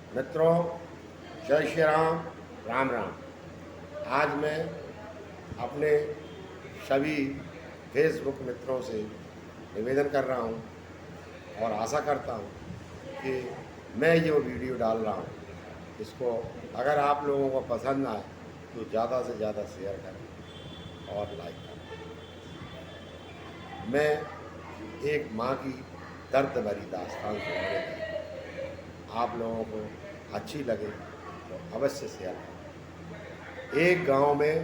मित्रों, जय श्री राम, राम राम। आज मैं अपने सभी फेसबुक मित्रों से निवेदन कर रहा हूं और आशा करता हूं कि मैं जो वीडियो डाल रहा हूं इसको अगर आप लोगों को पसंद आए तो ज़्यादा से ज़्यादा शेयर करें और लाइक करें। मैं एक माँ की दर्द भरी दास्तान सुनाने जा रहा हूं। आप लोगों को अच्छी लगे तो अवश्य शेयर करें। एक गांव में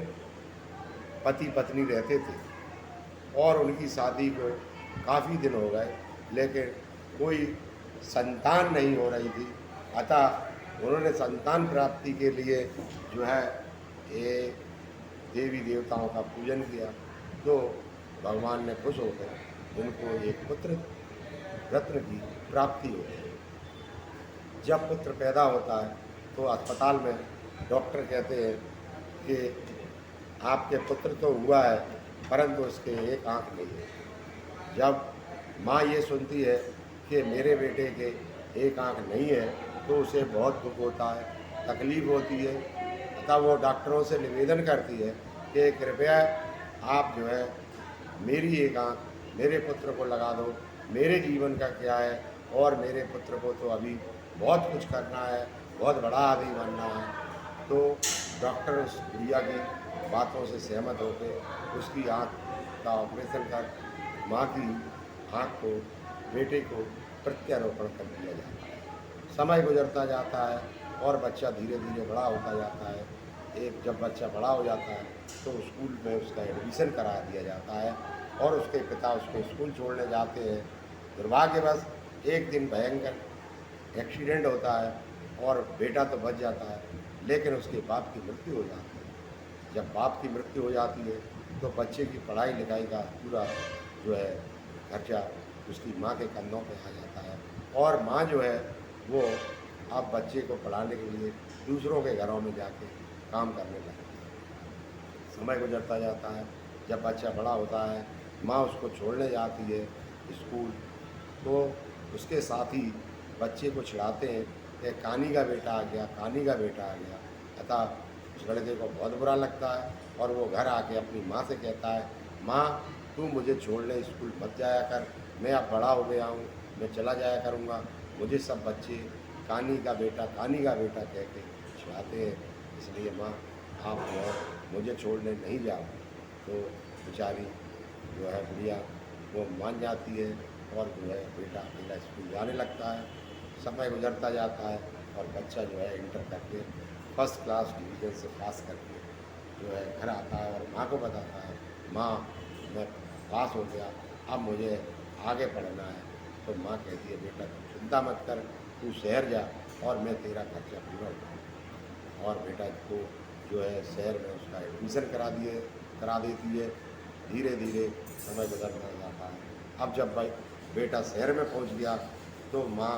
पति पत्नी रहते थे और उनकी शादी को काफ़ी दिन हो गए, लेकिन कोई संतान नहीं हो रही थी। अतः उन्होंने संतान प्राप्ति के लिए जो है ये देवी देवताओं का पूजन किया, तो भगवान ने खुश होकर उनको एक पुत्र रत्न की प्राप्ति होती है। जब पुत्र पैदा होता है तो अस्पताल में डॉक्टर कहते हैं कि आपके पुत्र तो हुआ है परंतु उसके एक आँख नहीं है। जब माँ ये सुनती है कि मेरे बेटे के एक आँख नहीं है तो उसे बहुत दुख होता है, तकलीफ़ होती है। अतः वो डॉक्टरों से निवेदन करती है कि कृपया आप जो है मेरी एक आँख मेरे पुत्र को लगा दो। मेरे जीवन का क्या है, और मेरे पुत्र को तो अभी बहुत कुछ करना है, बहुत बड़ा आदमी बनना है। तो डॉक्टर उस गुड़िया की बातों से सहमत होकर उसकी आँख का ऑपरेशन कर माँ की आँख को बेटे को प्रत्यारोपण कर दिया जाता है। समय गुजरता जाता है और बच्चा धीरे धीरे बड़ा होता जाता है। जब बच्चा बड़ा हो जाता है तो स्कूल में उसका एडमिशन करा दिया जाता है और उसके पिता उसको स्कूल छोड़ने जाते हैं। दुर्भाग्यवश एक दिन भयंकर एक्सीडेंट होता है और बेटा तो बच जाता है, लेकिन उसके बाप की मृत्यु हो जाती है। जब बाप की मृत्यु हो जाती है तो बच्चे की पढ़ाई लिखाई का पूरा जो है खर्चा उसकी माँ के कंधों पे आ जाता है और माँ जो है वो अब बच्चे को पढ़ाने के लिए दूसरों के घरों में जाके काम करने लगती है। समय गुजरता जाता है, जब बच्चा बड़ा होता है माँ उसको छोड़ने जाती है स्कूल, तो उसके साथ ही बच्चे को चिढ़ाते हैं कि कानी का बेटा आ गया, कानी का बेटा आ गया। अतः उस लड़के को बहुत बुरा लगता है और वो घर आके अपनी माँ से कहता है, माँ तू मुझे छोड़ने स्कूल मत जाया कर, मैं अब बड़ा हो गया हूँ, मैं चला जाया करूँगा। मुझे सब बच्चे कानी का बेटा कह के चिढ़ाते हैं, इसलिए माँ आप जो है मुझे छोड़ने नहीं जाओ। तो बेचारी जो है बुढ़िया वो मान जाती है और जो है बेटा अकेला स्कूल जाने लगता है। समय गुजरता जाता है और बच्चा जो है इंटर करके फर्स्ट क्लास डिवीज़न से पास करके जो है घर आता है और माँ को बताता है, माँ मैं पास हो गया, अब मुझे आगे पढ़ना है। तो माँ कहती है, बेटा तू चिंता मत कर, तू शहर जा और मैं तेरा खर्चा पूरा उठाऊँगा। और बेटा को जो है शहर में उसका एडमिशन करा देती है। धीरे धीरे समय गुजरता जाता है। अब जब भाई बेटा शहर में पहुंच गया तो माँ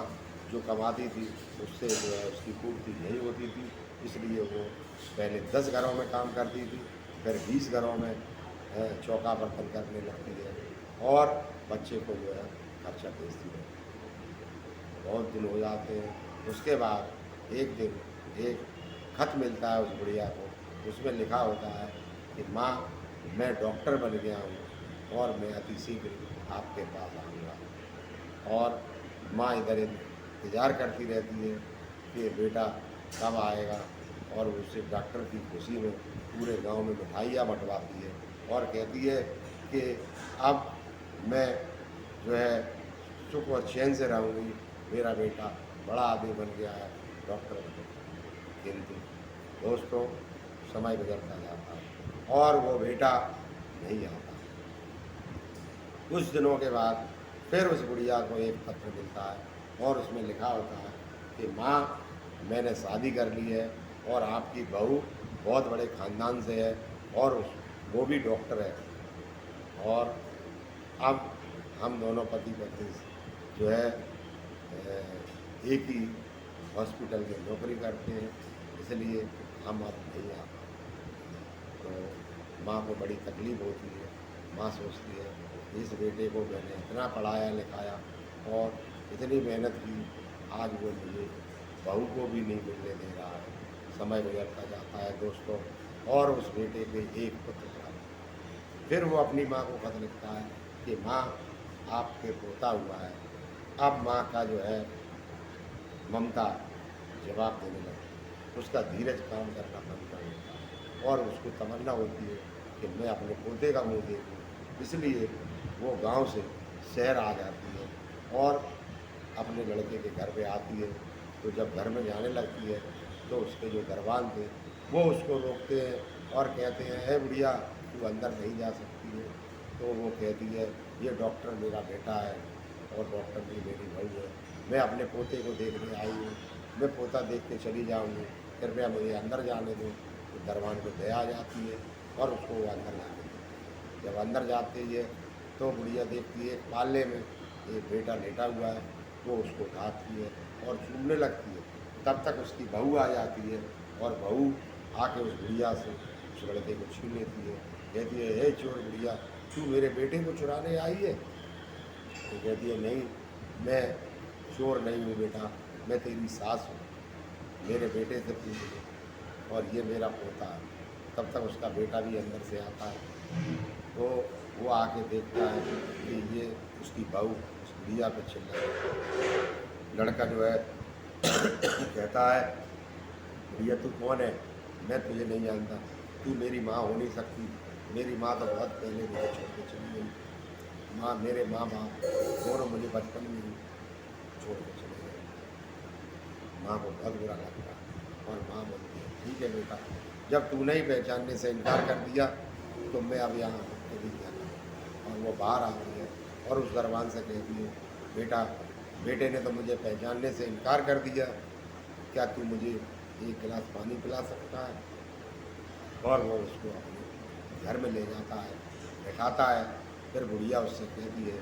जो कमाती थी उससे जो है उसकी पूर्ति नहीं होती थी, इसलिए वो पहले 10 घरों में काम करती थी, फिर 20 घरों में चौका बर्तन करने लगती है और बच्चे को जो है खर्चा भेजती है। बहुत दिन हो जाते हैं। उसके बाद एक दिन एक खत मिलता है उस बुढ़िया को, उसमें लिखा होता है कि माँ मैं डॉक्टर बन गया हूँ और मैं अति शीघ्र आपके पास आऊँगा। और माँ इधर इंतज़ार करती रहती है कि बेटा कब आएगा, और उससे डॉक्टर की खुशी में पूरे गांव में मिठाइयाँ बंटवाती है और कहती है कि अब मैं जो है सुख और चैन से रहूँगी, मेरा बेटा बड़ा आदमी बन गया है, डॉक्टर बन गया। किंतु दोस्तों समय गुजरता जाता है और वो बेटा नहीं आता। कुछ दिनों के बाद फिर उस गुड़िया को एक पत्र मिलता है और उसमें लिखा होता है कि माँ मैंने शादी कर ली है और आपकी बहू बहुत बड़े ख़ानदान से है और वो भी डॉक्टर है, और अब हम दोनों पति पत्नी जो है एक ही हॉस्पिटल में नौकरी करते हैं, इसलिए हम अब नहीं आ पाते। तो माँ को बड़ी तकलीफ़ होती है। माँ सोचती है इस बेटे को मैंने इतना पढ़ाया लिखाया और इतनी मेहनत की, आज वो मुझे बहू को भी नहीं मिलने दे रहा है। समय गुजरता जाता है दोस्तों, और उस बेटे के एक पुत्र था। फिर वो अपनी माँ को खत लिखता है कि माँ, आपके पोता हुआ है। अब माँ का जो है ममता जवाब देने लगती, उसका धीरज काम करना बंद कर देता है और उसको तमन्ना होती है कि मैं अपने पोते का मुँह देखूँ। इसलिए वो गांव से शहर आ जाती है और अपने लड़के के घर पे आती है। तो जब घर में जाने लगती है तो उसके जो दरबान थे वो उसको रोकते हैं और कहते हैं, है बुढ़िया, तू अंदर नहीं जा सकती है। तो वो कहती है, ये डॉक्टर मेरा बेटा है और डॉक्टर भी मेरी बहू है। मैं अपने पोते को देखने आई हूँ, मैं पोता देख के चली जाऊँगी, कृपया मुझे अंदर जाने दो। तो दरबान को दया आ जाती है और उसको वो अंदर जाने देती है। जब अंदर जाती है तो बुढ़िया देखती है पाले में एक बेटा लेटा हुआ है, वो उसको उठाती है और चूमने लगती है। तब तक उसकी बहू आ जाती है और बहू आके उस बुढ़िया से उस लड़के को छीन लेती है। कहती है, हे चोर बुढ़िया, तू मेरे बेटे को चुराने आई है? तो कहती है, नहीं, मैं चोर नहीं हूँ बेटा, मैं तेरी सास हूँ, मेरे बेटे से पूछ ले, और ये मेरा पोता है। तब तक उसका बेटा भी अंदर से आता है। तो वो आके देखता है कि ये उसकी बहू उस बुढ़िया पे चिल्ला रही है। लड़का जो है कहता है, भैया तू कौन है? मैं तुझे नहीं जानता, तू मेरी माँ हो नहीं सकती, मेरी माँ तो बहुत पहले मुझे छोड़ के चली गई। माँ, मेरे माँ बाप दोनों मुझे बचपन में ही छोड़ के चले गए। माँ को बहुत बुरा लगता है और माँ बोलती है, ठीक है बेटा, जब तू नहीं पहचानने से इनकार कर दिया तो मैं अब यहाँ कभी क्या करूँ। और वो बाहर आती है और उस दरबान से कहती है, बेटा, बेटे ने तो मुझे पहचानने से इनकार कर दिया, क्या तू मुझे एक गिलास पानी पिला सकता है? और वो उसको अपने घर में ले जाता है, बैठाता है। फिर बुढ़िया उससे कहती है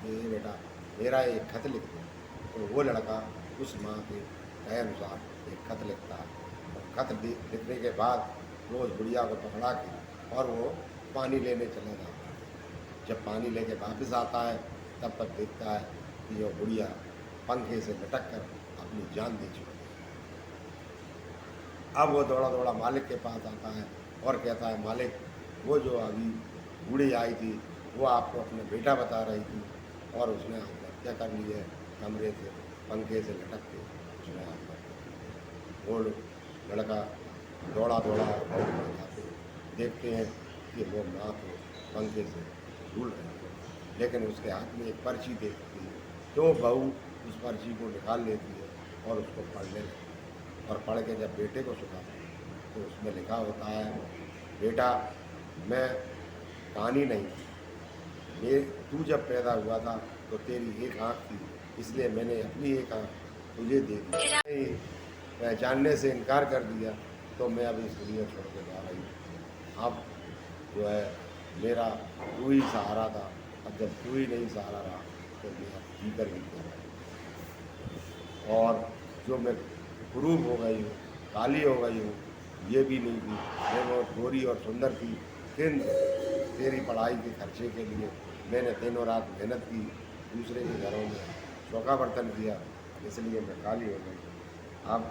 कि ये बेटा, मेरा एक खत लिख दो। तो वो लड़का उस माँ के कहे अनुसार एक खत लिखता है और खत लिखने के बाद वो उस बुढ़िया को पकड़ा के और वो पानी लेने चला जाता है। जब पानी लेके वापस आता है तब तक देखता है कि वो बुढ़िया पंखे से लटक कर अपनी जान दे चुकी है। अब वो दौड़ा दौड़ा मालिक के पास आता है और कहता है, मालिक, वो जो अभी बूढ़ी आई थी वो आपको अपना बेटा बता रही थी और उसने आत्महत्या कर ली है, कमरे से पंखे से लटक के उसने आत्महत्या की। वो लड़का दौड़ा दौड़ा जाते देखते हैं कि वो माँ को पंखे से झूल रही है, लेकिन उसके हाथ में एक पर्ची देखती है। तो बहू उस पर्ची को निकाल लेती है और उसको पढ़ने लगती है। और पढ़ के जब बेटे को सुनाती है तो उसमें लिखा होता है, बेटा, मैं कानी नहीं थी, ये तू जब पैदा हुआ था तो तेरी एक आँख थी, इसलिए मैंने अपनी एक आँख तुझे दे दी। नहीं पहचानने से इनकार कर दिया तो मैं अब इस दुनिया छोड़ के जा रही हूँ। अब जो है मेरा तू ही सहारा था, अब जब तू ही नहीं सहारा रहा तो मैं अब जी कर ही क्या रहा। और जो मैं कुरूप हो गई हूँ, काली हो गई हूँ, ये भी नहीं थी, मैं बहुत गोरी और सुंदर थी, किंतु तेरी पढ़ाई के खर्चे के लिए मैंने दिनों रात मेहनत की, दूसरे के घरों में चौका बर्तन किया, इसलिए मैं काली हो गई। अब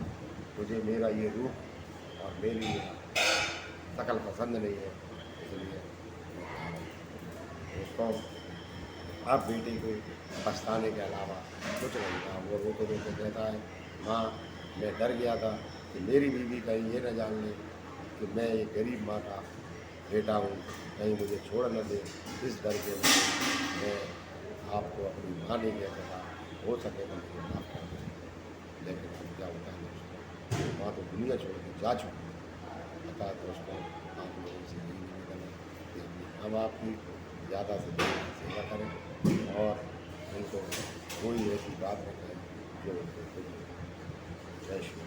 मुझे मेरा ये रूप और मेरी ये शक्ल पसंद नहीं है, इसलिए दोस्तों अब बेटे को पछताने के अलावा कुछ नहीं था। वो रोते रोते कहता है, माँ, मैं डर गया था कि मेरी बीवी कहीं ये न जान ले कि मैं एक गरीब माँ का बेटा हूँ, कहीं मुझे छोड़ न दे। इस डर के मैं आपको अपनी माँ नहीं कह सका, हो सके तो मुझे माफ़ कर दें। लेकिन अब क्या होता है दोस्तों, माँ तो दुनिया छोड़ के जा चुकी है। अतः दोस्तों, आप लोगों से यही निवेदन है कि अपने माँ बाप की ज़्यादा से ज़्यादा सेवा करें और उनको कोई ऐसी बात न करें जो उनको खुद जय श्री